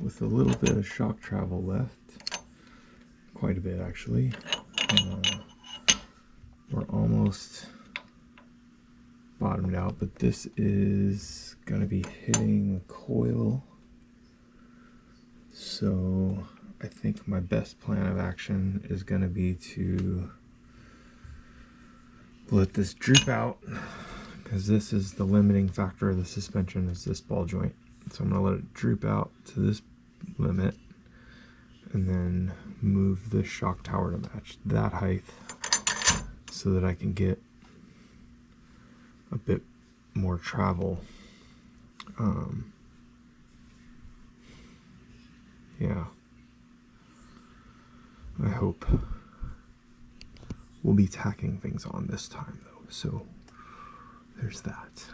with a little bit of shock travel left, quite a bit actually. We're almost bottomed out, but this is going to be hitting the coil. So I think my best plan of action is going to be to let this droop out, because this is the limiting factor of the suspension, is this ball joint. So I'm going to let it droop out to this limit and then move the shock tower to match that height so that I can get a bit more travel. Yeah, I hope we'll be tacking things on this time though, so there's that.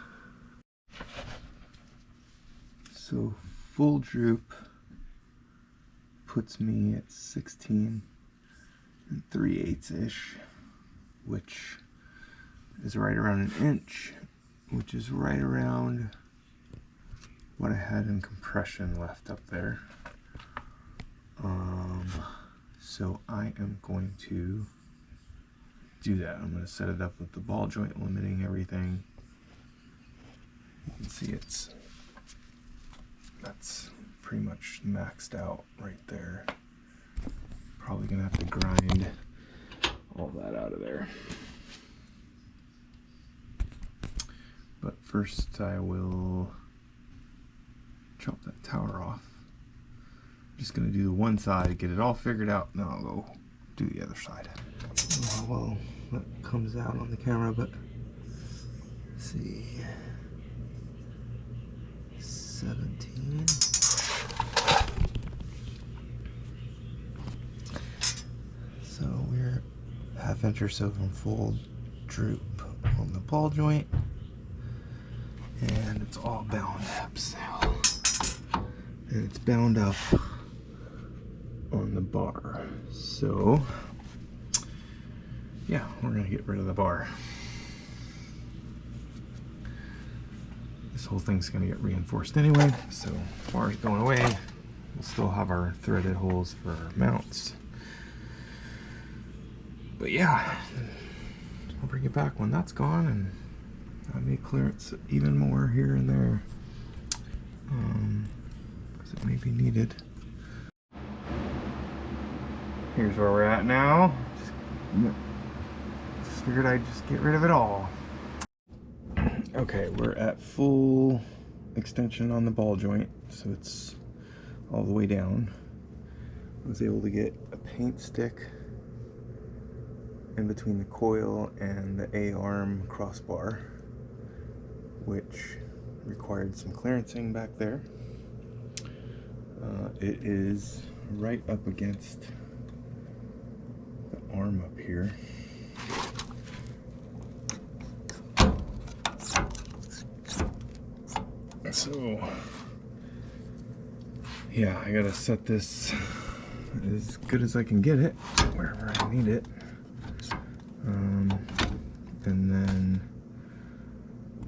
So full droop puts me at 16 3/8-ish, which is right around 1 inch, which is right around what I had in compression left up there. So I am going to do that. I'm going to set it up with the ball joint limiting everything. You can see that's pretty much maxed out right there. Probably going to have to grind all that out of there. But first I will chop that tower off. Just going to do the one side, get it all figured out, and then I'll go do the other side. Oh, well, that comes out on the camera, but let's see. 17. So we're 1/2 inch or so from full droop on the ball joint, and it's all bound up now. And it's bound up on the bar. So yeah, we're gonna get rid of the bar. This whole thing's gonna get reinforced anyway, so bar's going away. We'll still have our threaded holes for our mounts. But yeah, I'll bring it back when that's gone, and I may clearance even more here and there, because it may be needed. Here's where we're at now. Just figured I'd just get rid of it all. Okay, we're at full extension on the ball joint, so it's all the way down. I was able to get a paint stick in between the coil and the A-arm crossbar, which required some clearancing back there. It is right up against the arm up here. So yeah, I gotta set this as good as I can get it wherever I need it, and then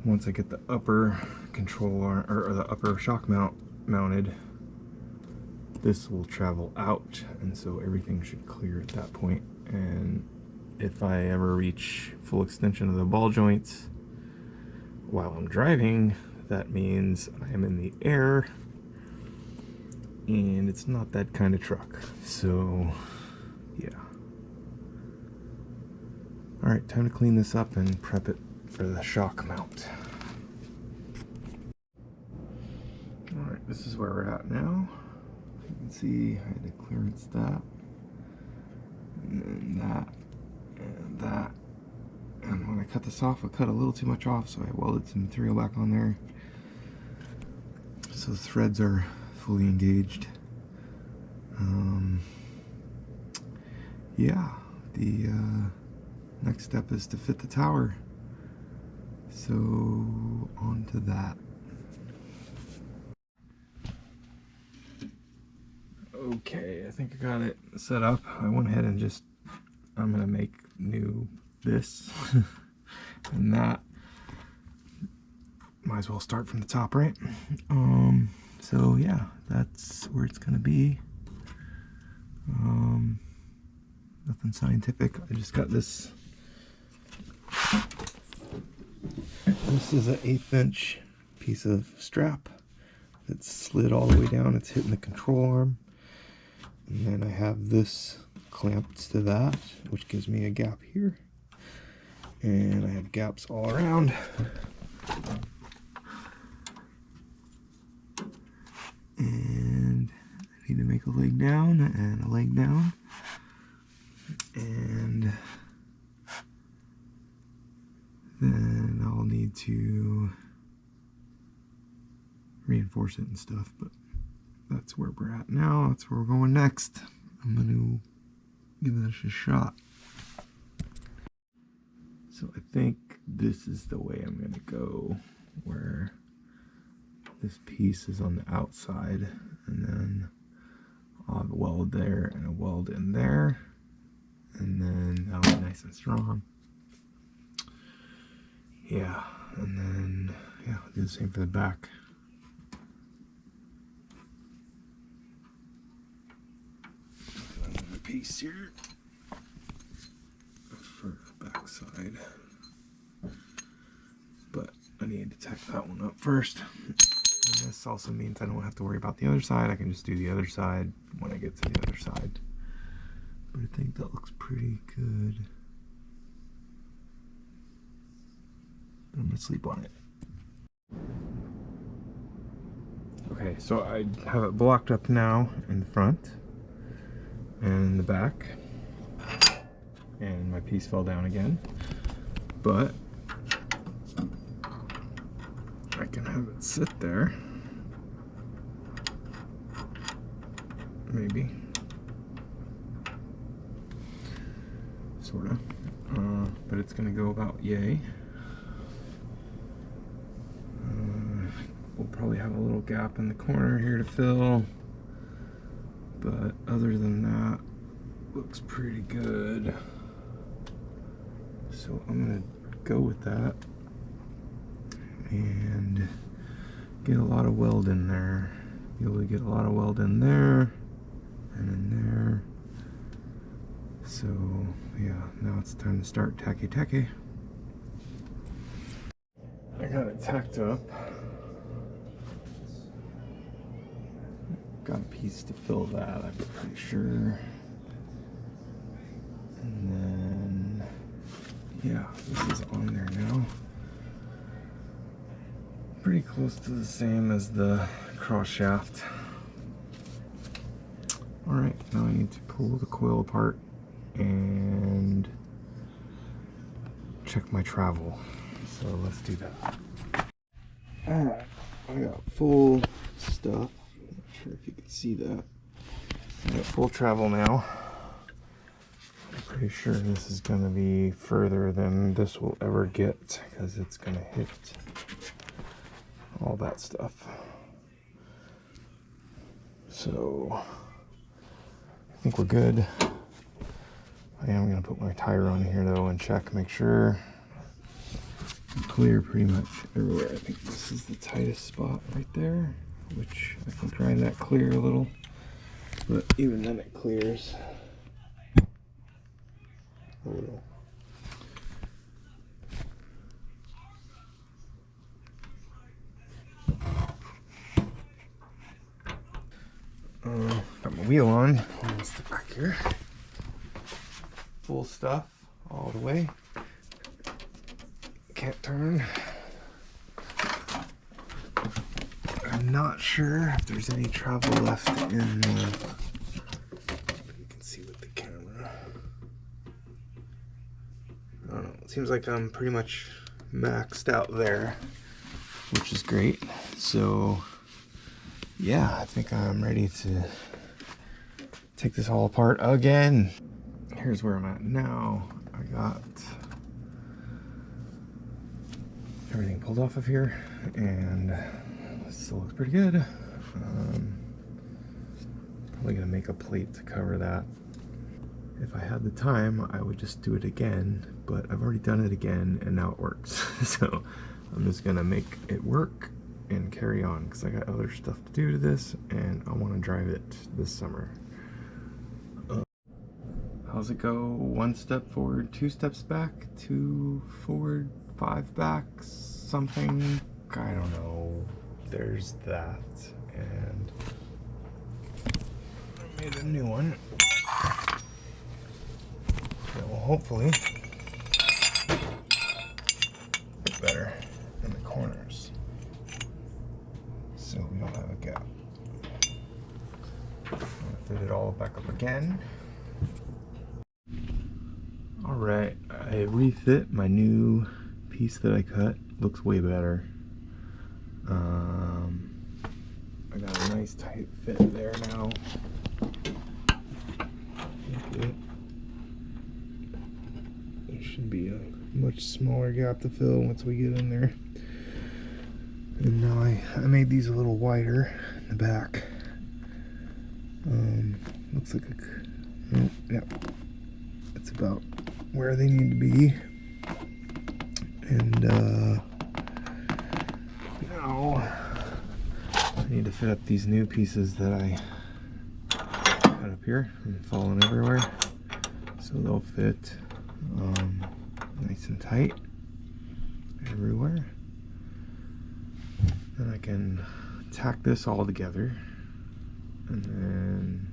once I get the upper control arm, or the upper shock mount mounted, this will travel out, and so everything should clear at that point. And if I ever reach full extension of the ball joints while I'm driving, that means I am in the air, and it's not that kind of truck. So yeah. Alright, time to clean this up and prep it for the shock mount. Alright, this is where we're at now. You can see I had to clearance that, and then that, and that. And when I cut this off, I cut a little too much off, so I welded some material back on there. So the threads are fully engaged. Yeah, the next step is to fit the tower. So on to that. Okay, I think I got it set up. I went ahead and I'm gonna make new this and that. Might as well start from the top, right? So yeah, that's where it's gonna be. Nothing scientific. I just got this. This is an 1/8 inch piece of strap that's slid all the way down. It's hitting the control arm. And then I have this clamped to that, which gives me a gap here. And I have gaps all around. And I need to make a leg down and a leg down. And then I'll need to reinforce it and stuff, but that's where we're at now. That's where we're going next. I'm going to give this a shot. So I think this is the way I'm going to go, where this piece is on the outside, and then I'll have a weld there and a weld in there, and then that'll be nice and strong. Yeah, and then yeah, I'll do the same for the back. Another piece here for the back side, but I need to tack that one up first. And this also means I don't have to worry about the other side. I can just do the other side when I get to the other side. But I think that looks pretty good. I'm gonna sleep on it. Okay, so I have it blocked up now in the front and in the back. And my piece fell down again. But I can have it sit there. Maybe. Sorta. But it's gonna go about yay. We'll probably have a little gap in the corner here to fill, but other than that, looks pretty good. So I'm gonna go with that and get a lot of weld in there. Be able to get a lot of weld in there and in there. So yeah, now it's time to start tacky. I got it tacked up. Got a piece to fill that, I'm pretty sure. And then, yeah, this is on there now. Pretty close to the same as the cross shaft. Alright, now I need to pull the coil apart and check my travel. So let's do that. Alright, I got full stuff. Not sure if you can see that. I got full travel now. I'm pretty sure this is going to be further than this will ever get, because it's going to hit all that stuff. So I think we're good. I am going to put my tire on here though and check, make sure. Clear pretty much everywhere. I think this is the tightest spot right there, which I can grind that clear a little, but even then it clears a little. Got my wheel on. Let's step back here. Full stuff all the way. Can't turn. I'm not sure if there's any travel left in the... You can see with the camera. I don't know. It seems like I'm pretty much maxed out there, which is great. So yeah, I think I'm ready to take this all apart again. Here's where I'm at now. I got everything pulled off of here, and it still looks pretty good. Probably gonna make a plate to cover that. If I had the time, I would just do it again, but I've already done it again and now it works. So I'm just gonna make it work and carry on, because I got other stuff to do to this and I want to drive it this summer. How's it go? 1 step forward, 2 steps back, 2 forward, 5 back, something. I don't know. There's that. And I made a new one that will hopefully get better in the corners, so we don't have a gap. I'm gonna fit it all back up again. Alright, I refit my new piece that I cut. Looks way better. I got a nice tight fit there now. Okay. There should be a much smaller gap to fill once we get in there. And now I made these a little wider in the back. Looks like oh, yeah, it's about where they need to be. And now I need to fit up these new pieces that I got up here and falling everywhere, so they'll fit nice and tight everywhere. Then I can tack this all together and then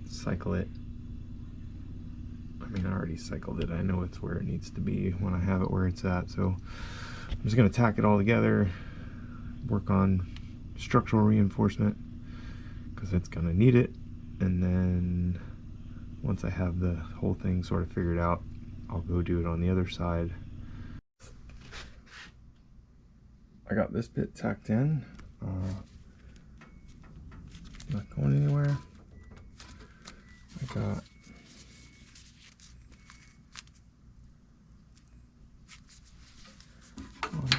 cycle it. I mean, I already cycled it. I know it's where it needs to be when I have it where it's at. So I'm just going to tack it all together, work on structural reinforcement because it's going to need it. And then once I have the whole thing sort of figured out, I'll go do it on the other side. I got this bit tacked in. Not going anywhere. I got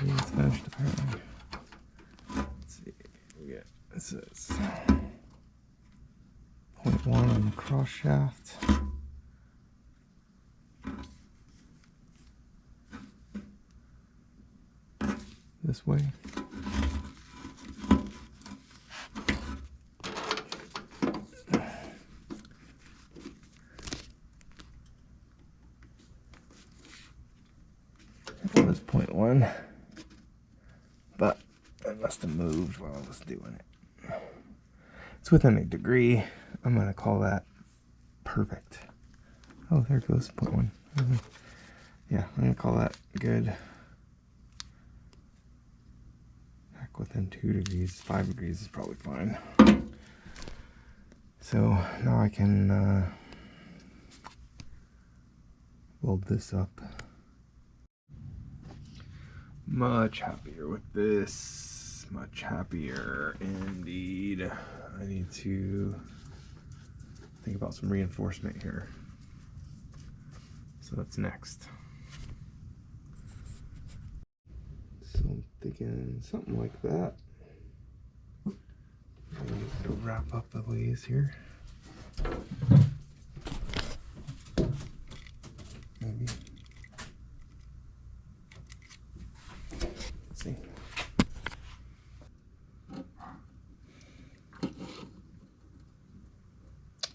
it's finished apparently. Let's see. We get this is 0.1 on the cross shaft. This way. That was 0.1, but I must have moved while I was doing it. It's within a degree. I'm going to call that perfect. Oh, there it goes, 0.1. Yeah, I'm going to call that good. Back within 2 degrees, 5 degrees is probably fine. So now I can weld this up. Much happier with this. Much happier indeed. I need to think about some reinforcement here. So that's next. So I'm thinking something like that. I need to wrap up the ways here. Maybe. Let's see.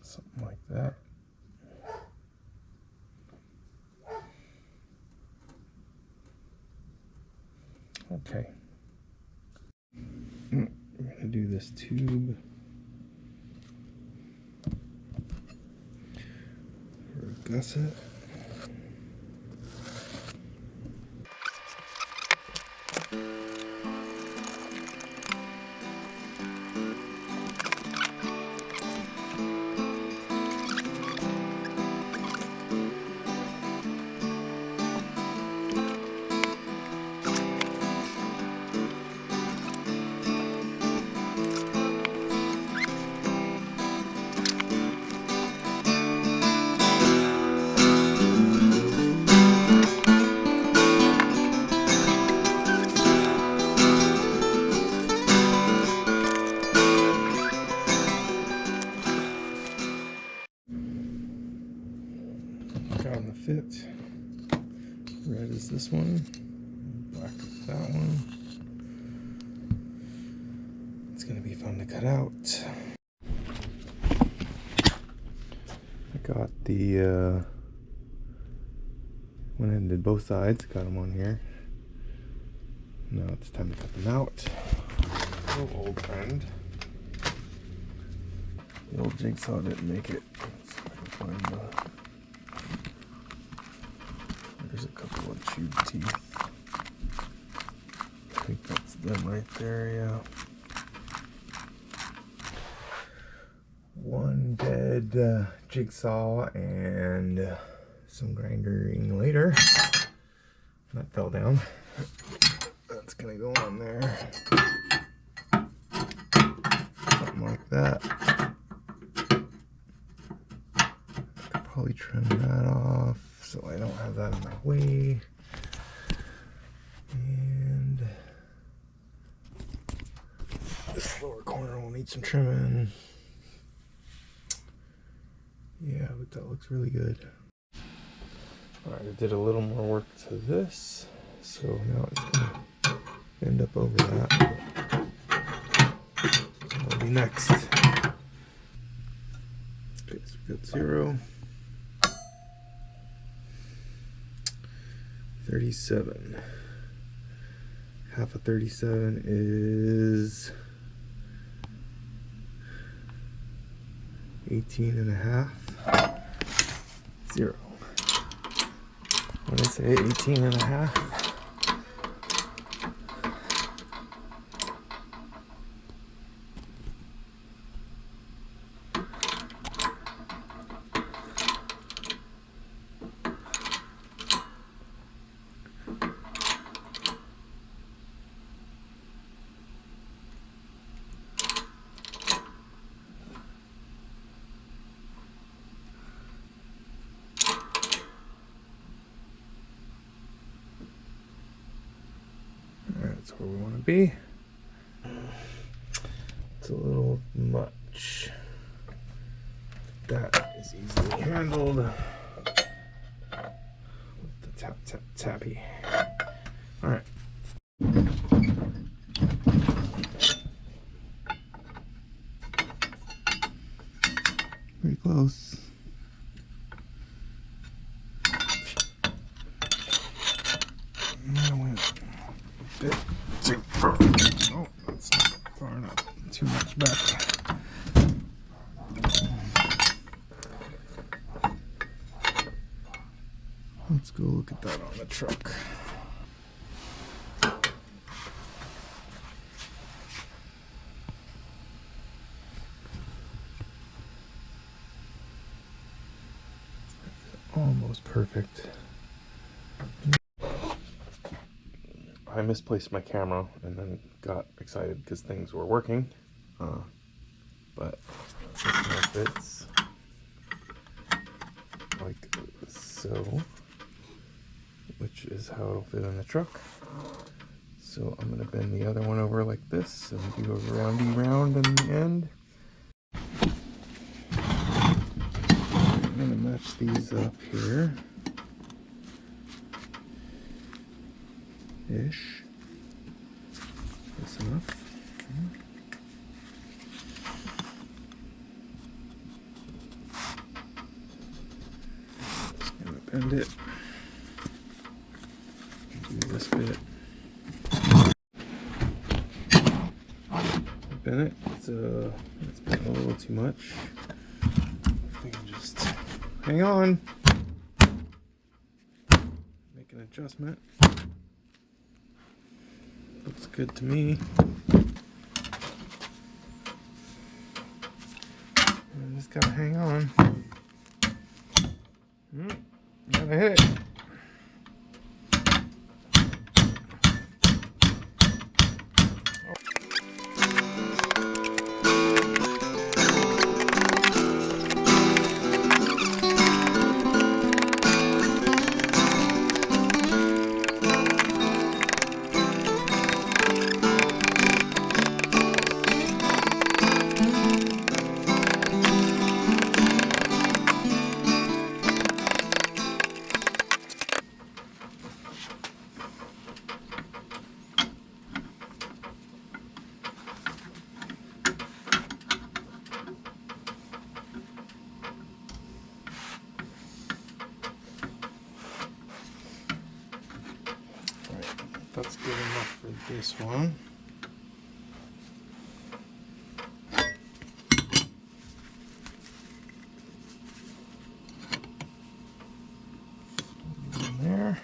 Something like that. Okay. We're going to do this tube. Or a gusset. Got on the fit. Red is this one. back of that one. It's gonna be fun to cut out. I got the went ahead and did both sides, got them on here. Now it's time to cut them out. Oh, old friend. The old jigsaw didn't make it. Let's see if I can find there's a couple of tube teeth. I think that's them right there, yeah. One dead jigsaw and some grinding later. That fell down. That's gonna go on there. Something like that. I could probably trim that off so I don't have that in my way. And this lower corner will need some trimming. Yeah, but that looks really good. Alright, I did a little more work to this, so now it's gonna end up over that. That'll be next. Okay, so we got 0. 37. Half of 37 is 18 and a half. 0. What did I say? 18 and a half. That's where we want to be. It's a little much. That is easily handled with the tap tap tappy. All right. Pretty close. Oh, that's not far enough. Too much back. Let's go look at that on the truck. Almost perfect. I misplaced my camera and then got excited because things were working, but this now fits like so, which is how it'll fit in the truck. So I'm going to bend the other one over like this and do a roundy round in the end. I'm going to match these up here. Ish. That's enough. Just gonna bend it. Do this bit. Bend it. It's been a little too much. I can just hang on. Make an adjustment. Looks good to me. I just gotta hang on. Gotta hit it. That's good enough for this one. In there.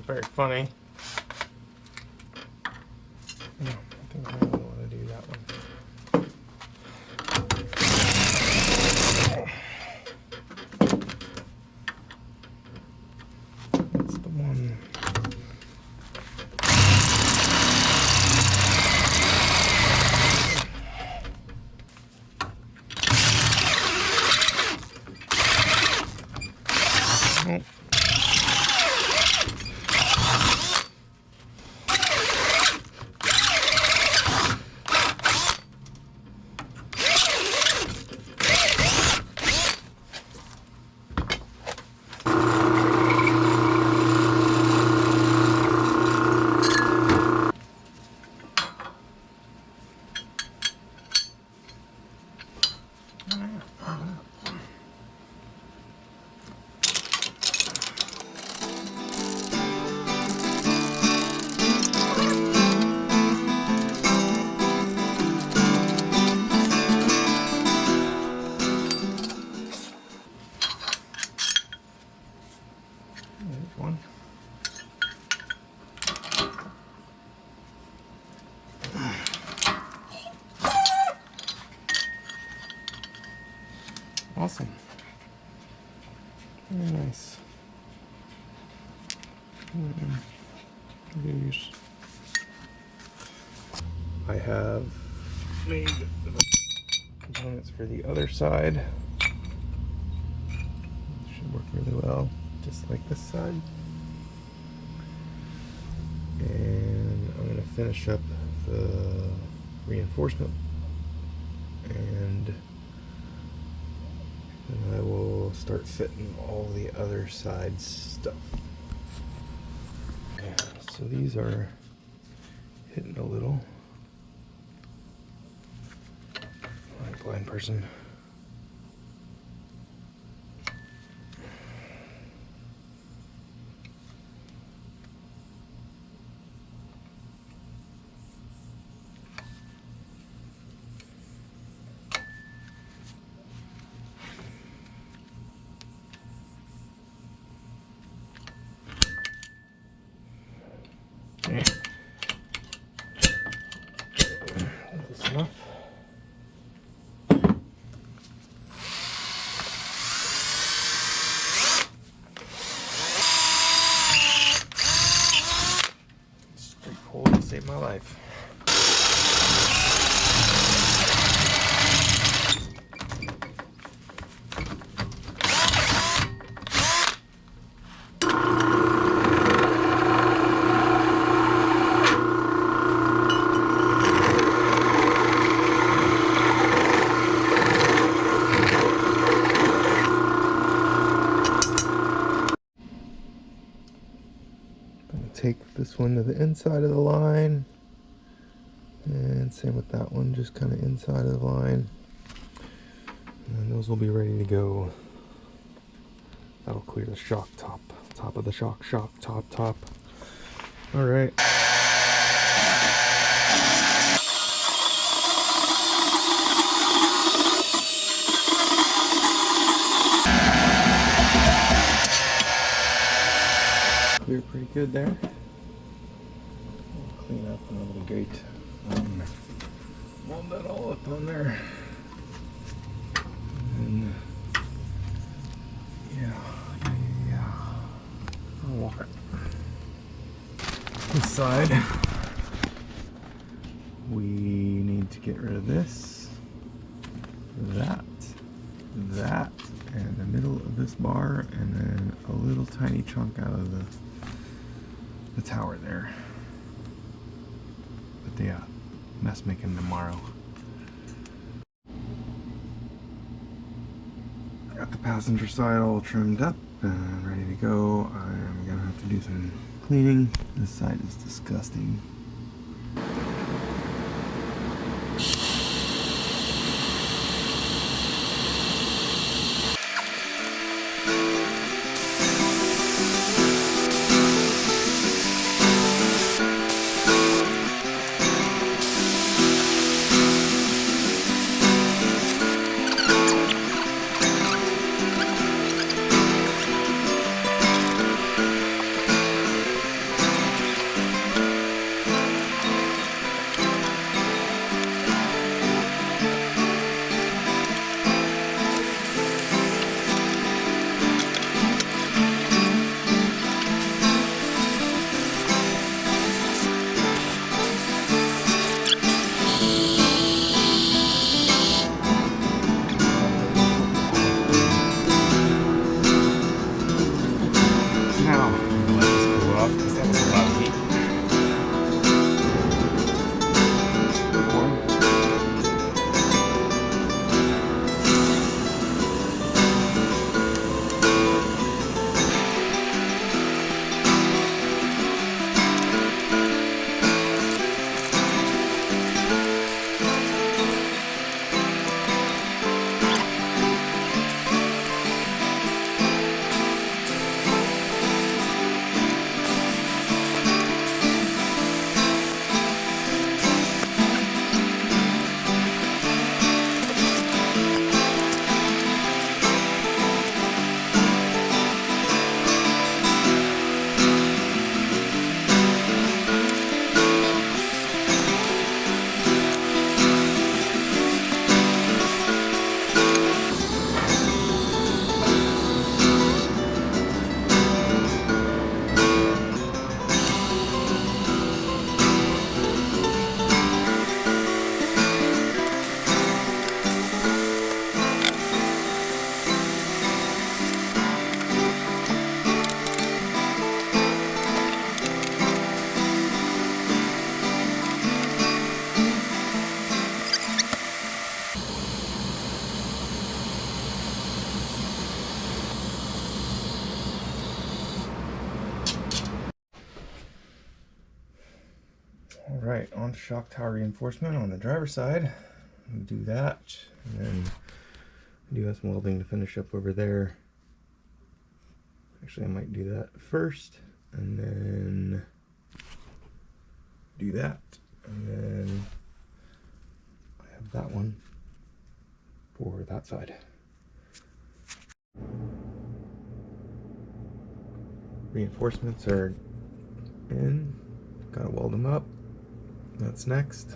Very funny. No, I think I don't want to do that one. That's the one. Oh. One. Awesome. Very nice. I have made the components for the other side. Should work really well, just like this side. And I'm going to finish up the reinforcement, and then I will start fitting all the other side stuff. Yeah, so these are hitting a little. Like blind person. That's enough. Straight pull to save my life. Take this one to the inside of the line, and same with that one, just kind of inside of the line, and those will be ready to go. That'll clear the shock top of the shock top. All right. Clear pretty good there. Clean up another gate. Weld that all up on there. And side. We need to get rid of this, that, and the middle of this bar, and then a little tiny chunk out of the tower there. But yeah, mess making tomorrow. Got the passenger side all trimmed up and ready to go. I'm gonna have to do some cleaning. This side is disgusting. Alright, on to shock tower reinforcement on the driver's side. We'll do that, and then do some welding to finish up over there. Actually, I might do that first, and then do that, and then I have that one for that side. Reinforcements are in, gotta weld them up. That's next.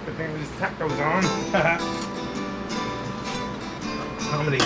Good thing we just tacked those on. Comedy.